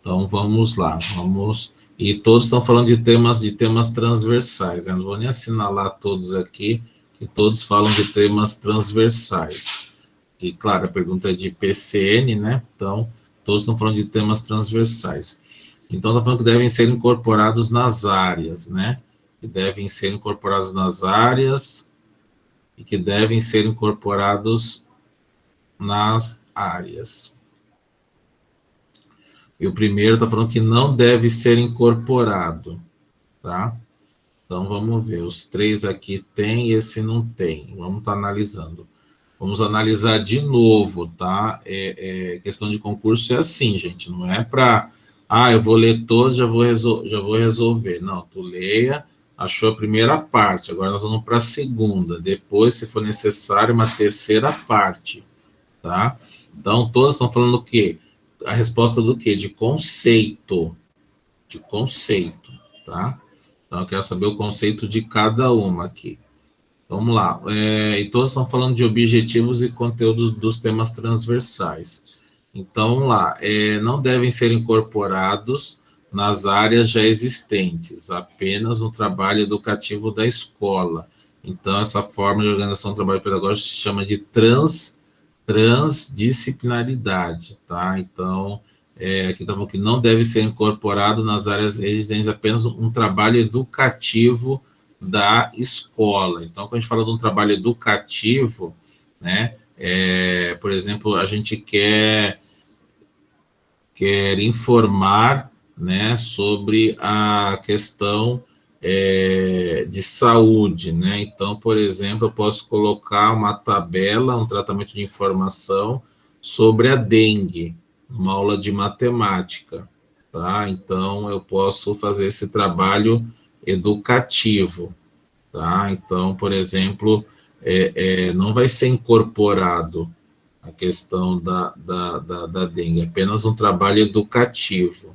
Então, vamos lá, e todos estão falando de temas transversais, né? Não vou nem assinalar todos aqui, que todos falam de temas transversais. E, claro, a pergunta é de PCN, né? Então, todos estão falando de temas transversais. Então, estão falando que devem ser incorporados nas áreas, né? Que devem ser incorporados nas áreas e que devem ser incorporados nas áreas. E o primeiro está falando que não deve ser incorporado, tá? Então, vamos ver. Os 3 aqui tem, esse não tem. Vamos estar analisando. Vamos analisar de novo, tá? Questão de concurso é assim, gente. Não é para... eu vou ler todos, já vou resolver. Não, tu leia, achou a primeira parte. Agora nós vamos para a segunda. Depois, se for necessário, uma terceira parte, tá? Então, todos estão falando o quê? A resposta do quê? De conceito. De conceito, tá? Então, eu quero saber o conceito de cada uma aqui. Vamos lá. E todos estão falando de objetivos e conteúdos dos temas transversais. Então, vamos lá. Não devem ser incorporados nas áreas já existentes, apenas no trabalho educativo da escola. Então, essa forma de organização do trabalho pedagógico se chama de transdisciplinaridade, tá? Então, aqui está falando que não deve ser incorporado nas áreas existentes apenas um trabalho educativo da escola. Então, quando a gente fala de um trabalho educativo, né, por exemplo, a gente quer informar, né, sobre a questão de saúde, né? Então, por exemplo, eu posso colocar uma tabela, um tratamento de informação sobre a dengue, uma aula de matemática, tá? Então, eu posso fazer esse trabalho educativo, tá? Então, por exemplo, não vai ser incorporado a questão da dengue, apenas um trabalho educativo.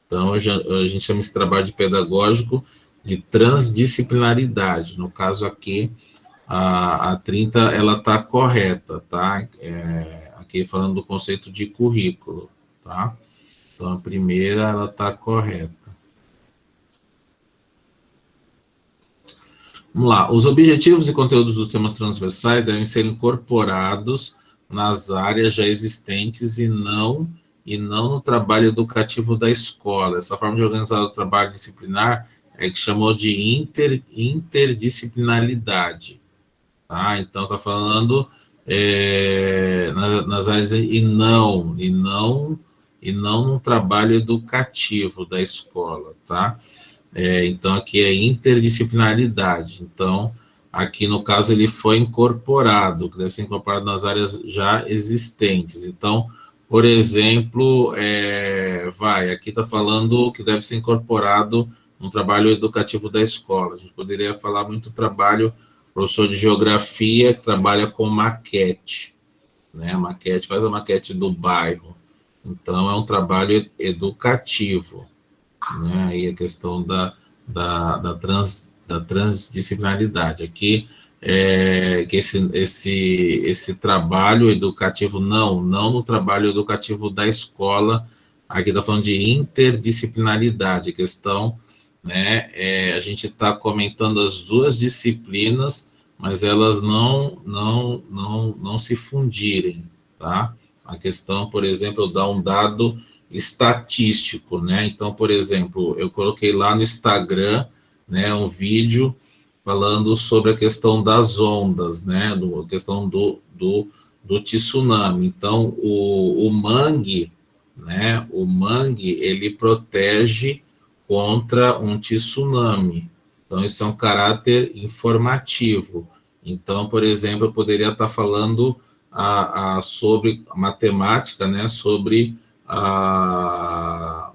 Então, a gente chama esse trabalho de pedagógico de transdisciplinaridade. No caso aqui, a 30, ela está correta, tá? Aqui falando do conceito de currículo, tá? Então, a primeira, ela está correta. Vamos lá. Os objetivos e conteúdos dos temas transversais devem ser incorporados nas áreas já existentes e não no trabalho educativo da escola. Essa forma de organizar o trabalho disciplinar é que chamou de interdisciplinaridade. Tá? Então, está falando nas áreas e não no trabalho educativo da escola, tá? Então, aqui é interdisciplinaridade. Então, aqui no caso, ele foi incorporado, que deve ser incorporado nas áreas já existentes. Então, por exemplo, aqui está falando que deve ser incorporado no trabalho educativo da escola. A gente poderia falar muito trabalho, professor de geografia que trabalha com maquete, né? Maquete, faz a maquete do bairro. Então, é um trabalho educativo, né? Aí a questão da transdisciplinaridade. Aqui, que esse trabalho educativo, não no trabalho educativo da escola, aqui está falando de interdisciplinaridade, a questão, né, a gente está comentando as duas disciplinas, mas elas não se fundirem, tá? A questão, por exemplo, dar um dado estatístico, né? Então, por exemplo, eu coloquei lá no Instagram, né, um vídeo falando sobre a questão das ondas, né, a questão do tsunami. Então, o mangue, né, ele protege contra um tsunami. Então, isso é um caráter informativo. Então, por exemplo, eu poderia estar falando sobre a matemática, né, sobre a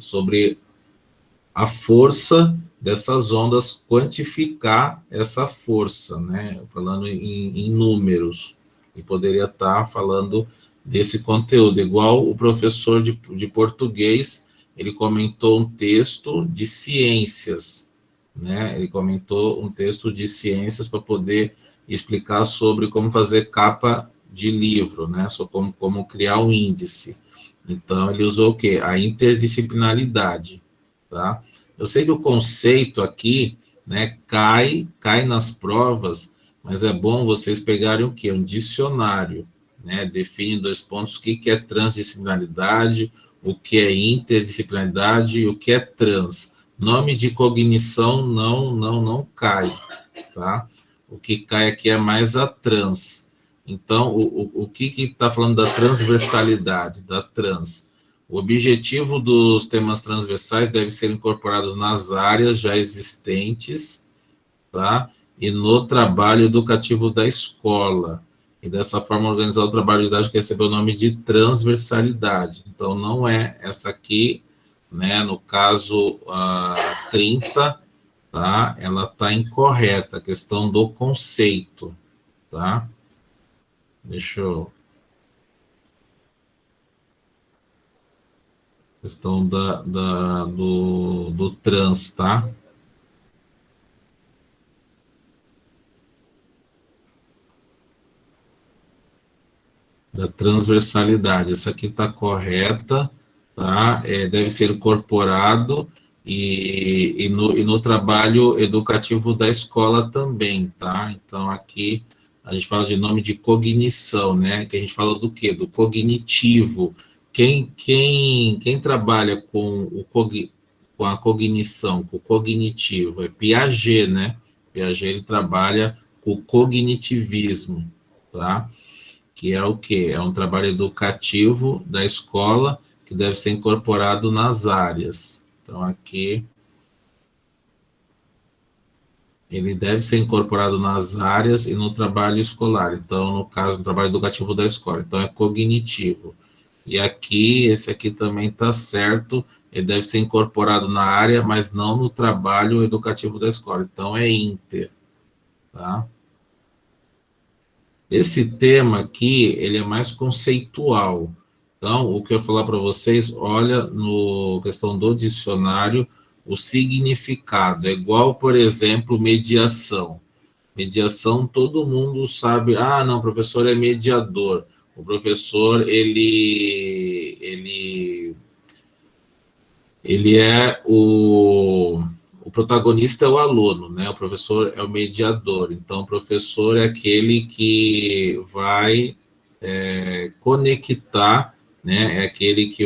força dessas ondas, quantificar essa força, né? Falando em números, e poderia estar falando desse conteúdo, igual o professor de português, ele comentou um texto de ciências, né? Ele comentou um texto de ciências para poder explicar sobre como fazer capa de livro, né? Sobre como criar um índice. Então, ele usou o quê? A interdisciplinaridade, tá? Eu sei que o conceito aqui, né, cai nas provas, mas é bom vocês pegarem o quê? Um dicionário, né? Define 2 pontos, o que é transdisciplinaridade, o que é interdisciplinaridade e o que é trans. Nome de cognição não cai, tá? O que cai aqui é mais a trans. Então, o que está falando da transversalidade, da trans? O objetivo dos temas transversais deve ser incorporados nas áreas já existentes, tá? E no trabalho educativo da escola. E dessa forma organizar o trabalho didático que recebeu o nome de transversalidade. Então, não é essa aqui, né? No caso 30, tá? Ela está incorreta, a questão do conceito, tá? Deixa eu... Questão do trans, tá? Da transversalidade. Essa aqui está correta, tá? Deve ser incorporado e no trabalho educativo da escola também, tá? Então, aqui a gente fala de nome de cognição, né? Que a gente fala do quê? Do cognitivo. Quem trabalha com a cognição, com o cognitivo, é Piaget, né? Piaget, ele trabalha com o cognitivismo, tá? Que é o quê? É um trabalho educativo da escola que deve ser incorporado nas áreas. Então, aqui, ele deve ser incorporado nas áreas e no trabalho escolar. Então, no caso, no trabalho educativo da escola. Então, é cognitivo. E aqui, esse aqui também está certo, ele deve ser incorporado na área, mas não no trabalho educativo da escola. Então, é inter, tá? Esse tema aqui, ele é mais conceitual. Então, o que eu falar para vocês, olha no questão do dicionário, o significado. É igual, por exemplo, mediação. Mediação, todo mundo sabe, ah, não, o professor é mediador. O professor, ele é o protagonista é o aluno, né? O professor é o mediador. Então, o professor é aquele que vai conectar, né? É aquele que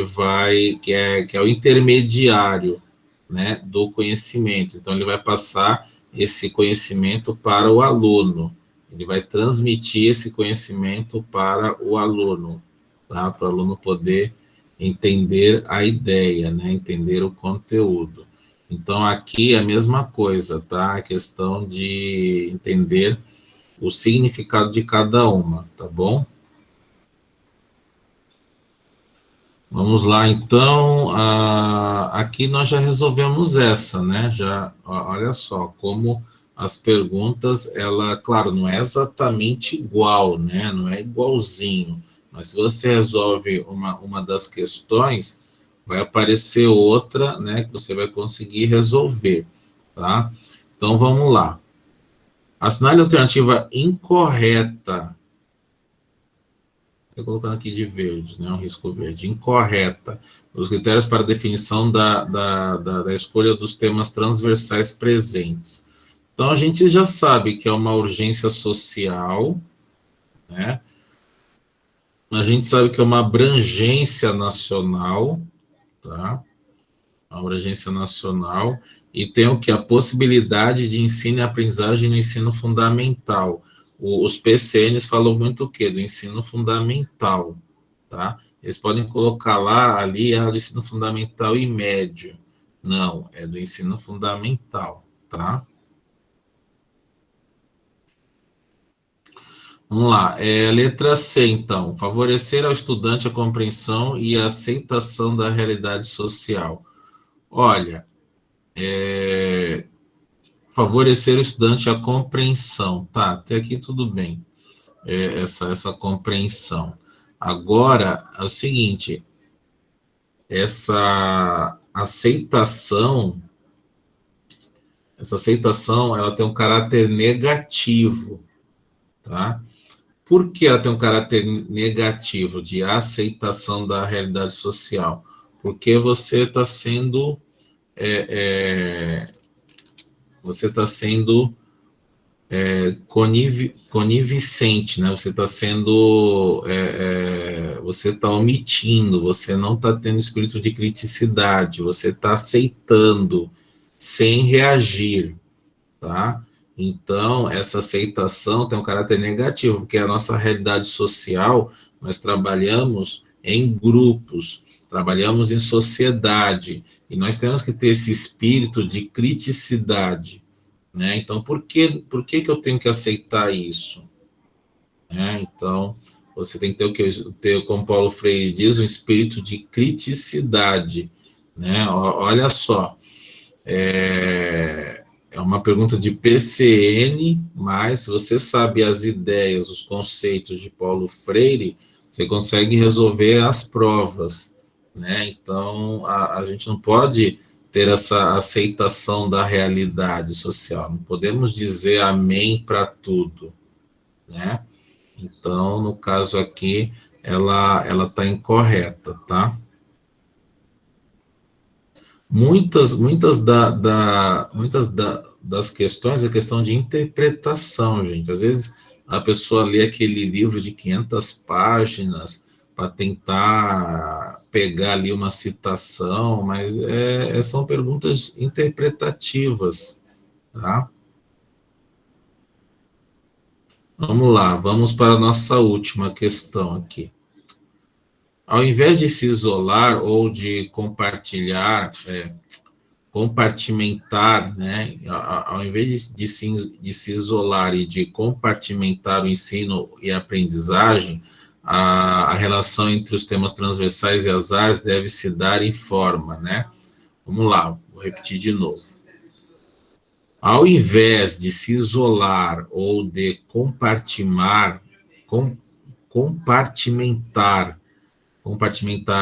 é o intermediário, né? Do conhecimento. Então, ele vai passar esse conhecimento para o aluno. Ele vai transmitir esse conhecimento para o aluno, tá? Para o aluno poder entender a ideia, né? Entender o conteúdo. Então, aqui é a mesma coisa, tá? A questão de entender o significado de cada uma, tá bom? Vamos lá, então, aqui nós já resolvemos essa, né? Já, olha só, como as perguntas, ela, claro, não é exatamente igual, né? Não é igualzinho, mas se você resolve uma das questões, vai aparecer outra, né? Que você vai conseguir resolver, tá? Então, vamos lá. Assinale a alternativa incorreta. Estou colocando aqui de verde, né, um risco verde, incorreta, os critérios para definição da escolha dos temas transversais presentes. Então, a gente já sabe que é uma urgência social, né, a gente sabe que é uma abrangência nacional, tá, uma abrangência nacional, e tem o que? A possibilidade de ensino e aprendizagem no ensino fundamental. Os PCNs falam muito o quê? Do ensino fundamental, tá? Eles podem colocar lá, ali, do ensino fundamental e médio. Não, é do ensino fundamental, tá? Vamos lá, letra C, então. Favorecer ao estudante a compreensão e a aceitação da realidade social. Olha, favorecer o estudante a compreensão, tá? Até aqui tudo bem, essa compreensão. Agora, é o seguinte, essa aceitação, ela tem um caráter negativo, tá? Por que ela tem um caráter negativo de aceitação da realidade social? Porque você está sendo, você está sendo conivicente, né? Você está sendo, você está omitindo, você não está tendo espírito de criticidade, você está aceitando sem reagir, tá? Então, essa aceitação tem um caráter negativo, porque a nossa realidade social, nós trabalhamos em grupos, trabalhamos em sociedade, e nós temos que ter esse espírito de criticidade, né? Então, por que eu tenho que aceitar isso? Né? Então, você tem que ter o que ter, como Paulo Freire diz, um espírito de criticidade, né? Olha só, é uma pergunta de PCN, mas se você sabe as ideias, os conceitos de Paulo Freire, você consegue resolver as provas, né? Então, a gente não pode ter essa aceitação da realidade social, não podemos dizer amém para tudo, né? Então, no caso aqui, ela está incorreta, tá? das questões é questão de interpretação, gente. Às vezes a pessoa lê aquele livro de 500 páginas para tentar pegar ali uma citação, mas são perguntas interpretativas, tá? Vamos lá, vamos para a nossa última questão aqui. Ao invés de se isolar ou de compartimentar, né, ao invés de se isolar e de compartimentar o ensino e a aprendizagem, a relação entre os temas transversais e as áreas deve se dar em forma, né? Vamos lá, vou repetir de novo. Ao invés de se isolar ou de compartimentar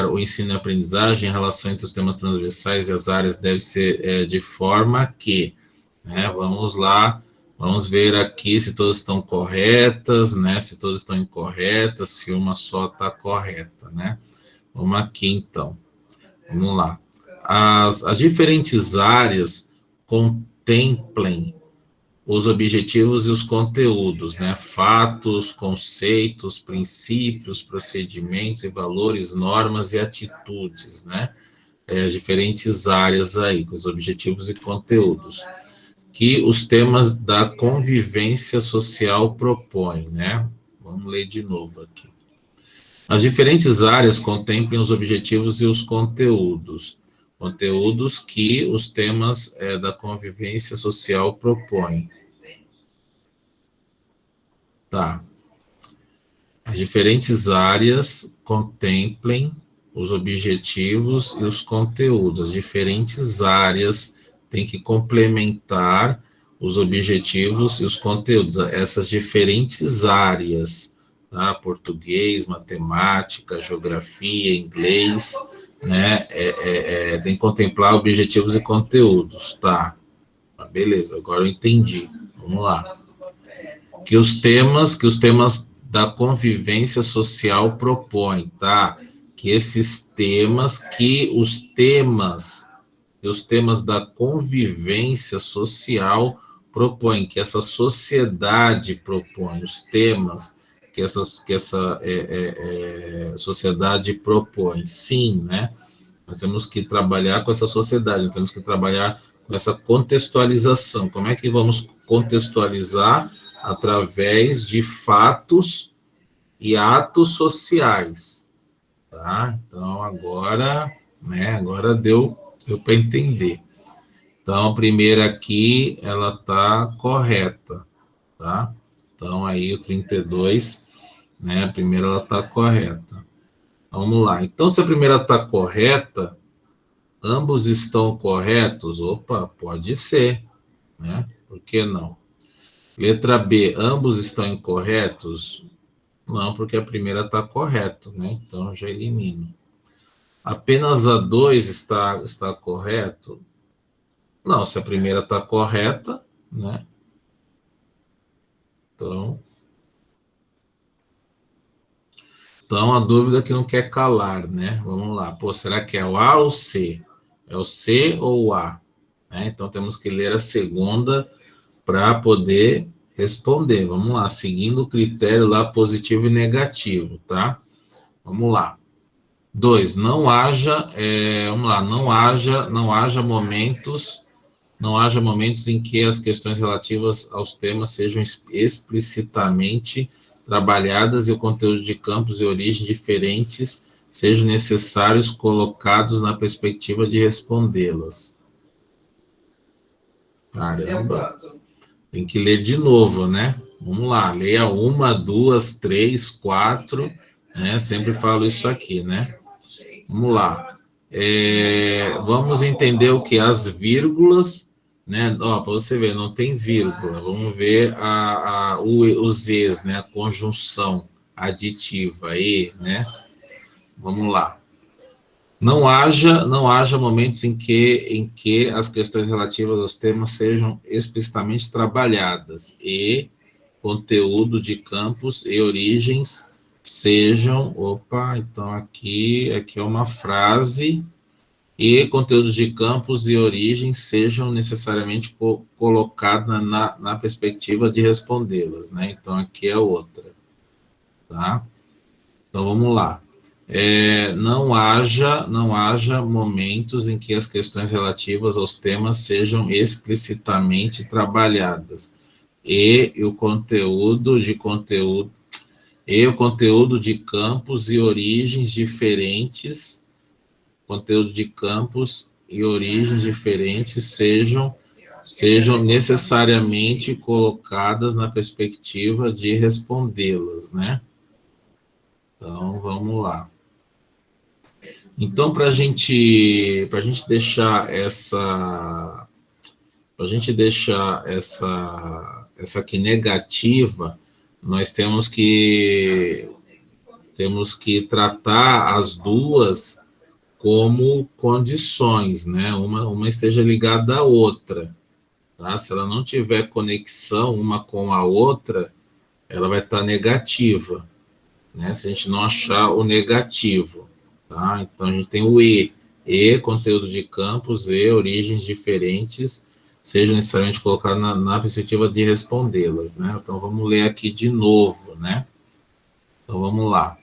o ensino e a aprendizagem, a relação entre os temas transversais e as áreas deve ser de forma que, né, vamos lá, vamos ver aqui se todas estão corretas, né, se todas estão incorretas, se uma só está correta, né? Vamos aqui, então. Vamos lá. As diferentes áreas contemplem os objetivos e os conteúdos, né? Fatos, conceitos, princípios, procedimentos e valores, normas e atitudes, né? As diferentes áreas aí, os objetivos e conteúdos, que os temas da convivência social propõem, né? Vamos ler de novo aqui. As diferentes áreas contemplem os objetivos e os conteúdos que os temas da convivência social propõem. Tá. As diferentes áreas contemplem os objetivos e os conteúdos. As diferentes áreas têm que complementar os objetivos e os conteúdos. Essas diferentes áreas, tá? Português, matemática, geografia, inglês, né? Tem que contemplar objetivos e conteúdos, tá? Beleza, agora eu entendi. Vamos lá. Que os temas da convivência social propõem, tá? Que os temas da convivência social propõem, que essa sociedade propõe, os temas que essa sociedade propõe. Sim, né? Nós temos que trabalhar com essa sociedade, nós temos que trabalhar com essa contextualização. Como é que vamos contextualizar? Através de fatos e atos sociais, tá? Então, agora, né, agora deu para entender. Então, a primeira aqui, ela está correta, tá? Então, aí o 32, né, a primeira ela está correta. Vamos lá. Então, se a primeira está correta, ambos estão corretos? Opa, pode ser, né? Por que não? Letra B, ambos estão incorretos? Não, porque a primeira está correta, né? Então, já elimino. Apenas a 2 está correto? Não, se a primeira está correta, né? Então, a dúvida que não quer calar, né? Vamos lá. Pô, será que é o A ou o C? É o C ou o A? Né? Então, temos que ler a segunda para poder responder. Vamos lá, seguindo o critério lá positivo e negativo, tá? Vamos lá. 2, não haja momentos em que as questões relativas aos temas sejam explicitamente trabalhadas e o conteúdo de campos e origem diferentes sejam necessários colocados na perspectiva de respondê-las. Caramba, tem que ler de novo, né? Vamos lá, leia 1, 2, 3, 4, né? Sempre falo isso aqui, né? Vamos lá. Vamos entender o que? As vírgulas, né? Ó, para você ver, não tem vírgula. Vamos ver os es, né? A conjunção aditiva aí, né? Vamos lá. Não haja momentos em que as questões relativas aos temas sejam explicitamente trabalhadas e conteúdo de campos e origens sejam... Opa, então aqui é uma frase, e conteúdos de campos e origem sejam necessariamente colocados na perspectiva de respondê-las, né? Então, aqui é outra, tá? Então, vamos lá. Não haja momentos em que as questões relativas aos temas sejam explicitamente trabalhadas, e o conteúdo de campos e origens diferentes sejam necessariamente colocadas na perspectiva de respondê-las, né? Então, vamos lá. Então, para a gente deixar essa aqui negativa, nós temos que tratar as duas como condições, né? Uma esteja ligada à outra, tá? Se ela não tiver conexão uma com a outra, ela vai estar negativa, né? Se a gente não achar o negativo, tá? Então, a gente tem o conteúdo de campos e origens diferentes, seja necessariamente colocado na perspectiva de respondê-las, né? Então, vamos ler aqui de novo, né? Então, vamos lá.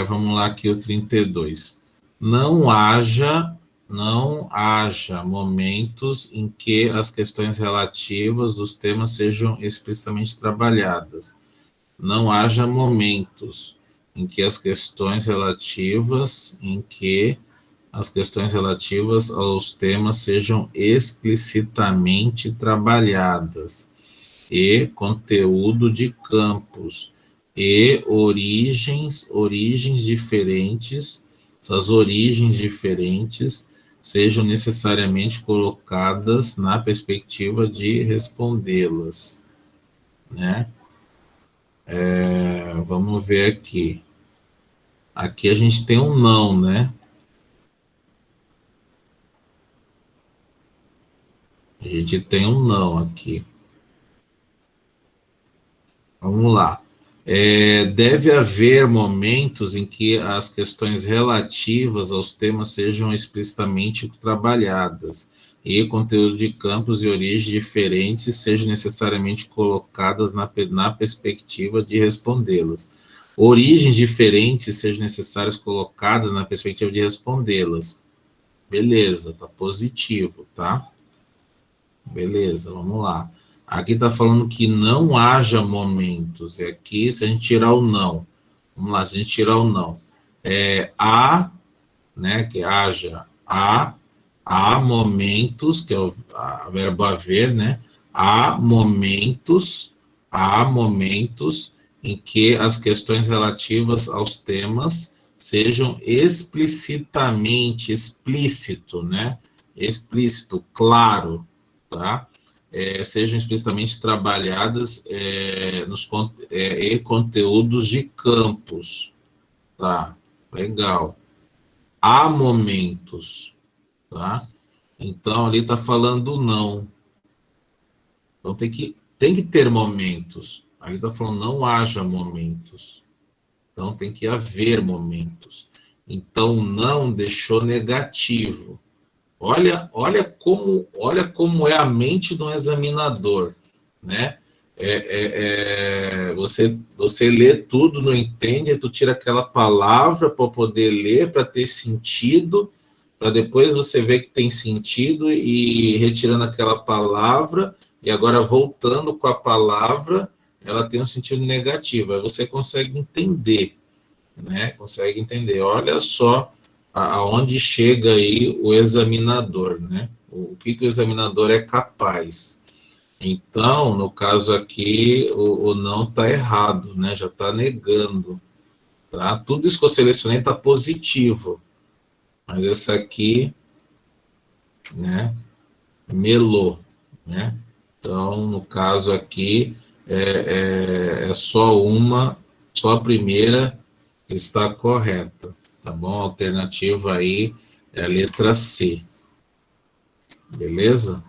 Vamos lá aqui o 32. Não haja momentos em que as questões relativas dos temas sejam explicitamente trabalhadas. Não haja momentos em que as questões relativas aos temas sejam explicitamente trabalhadas, e conteúdo de campos e origens diferentes, essas origens diferentes sejam necessariamente colocadas na perspectiva de respondê-las, né? Vamos ver aqui. Aqui a gente tem um não, né? A gente tem um não aqui. Vamos lá. Deve haver momentos em que as questões relativas aos temas sejam explicitamente trabalhadas e conteúdo de campos e origens diferentes sejam necessariamente colocadas na perspectiva de respondê-las. Origens diferentes sejam necessárias colocadas na perspectiva de respondê-las. Beleza, tá positivo, tá? Beleza, vamos lá. Aqui está falando que não haja momentos. E aqui, se a gente tirar o não, vamos lá, se a gente tirar o não, há, né, que haja, há momentos, que é o verbo haver, né, há momentos em que as questões relativas aos temas sejam explicitamente, explícito, né, explícito, claro, tá? Sejam explicitamente trabalhadas e conteúdos de campos, tá? Legal. Há momentos, tá? Então, ali está falando não. Então, tem que ter momentos. Aí está falando não haja momentos. Então, tem que haver momentos. Então, não deixou negativo. Olha como é a mente do examinador, né? Você lê tudo, não entende, tu tira aquela palavra para poder ler, para ter sentido, para depois você ver que tem sentido e retirando aquela palavra, e agora voltando com a palavra, ela tem um sentido negativo. Aí você consegue entender, né? Consegue entender. Olha só aonde chega aí o examinador, né? O que o examinador é capaz. Então, no caso aqui, o não está errado, né? Já está negando, tá? Tudo isso que eu selecionei está positivo, mas essa aqui, né? Melou, né? Então, no caso aqui, só a primeira está correta. Tá bom? A alternativa aí é a letra C. Beleza?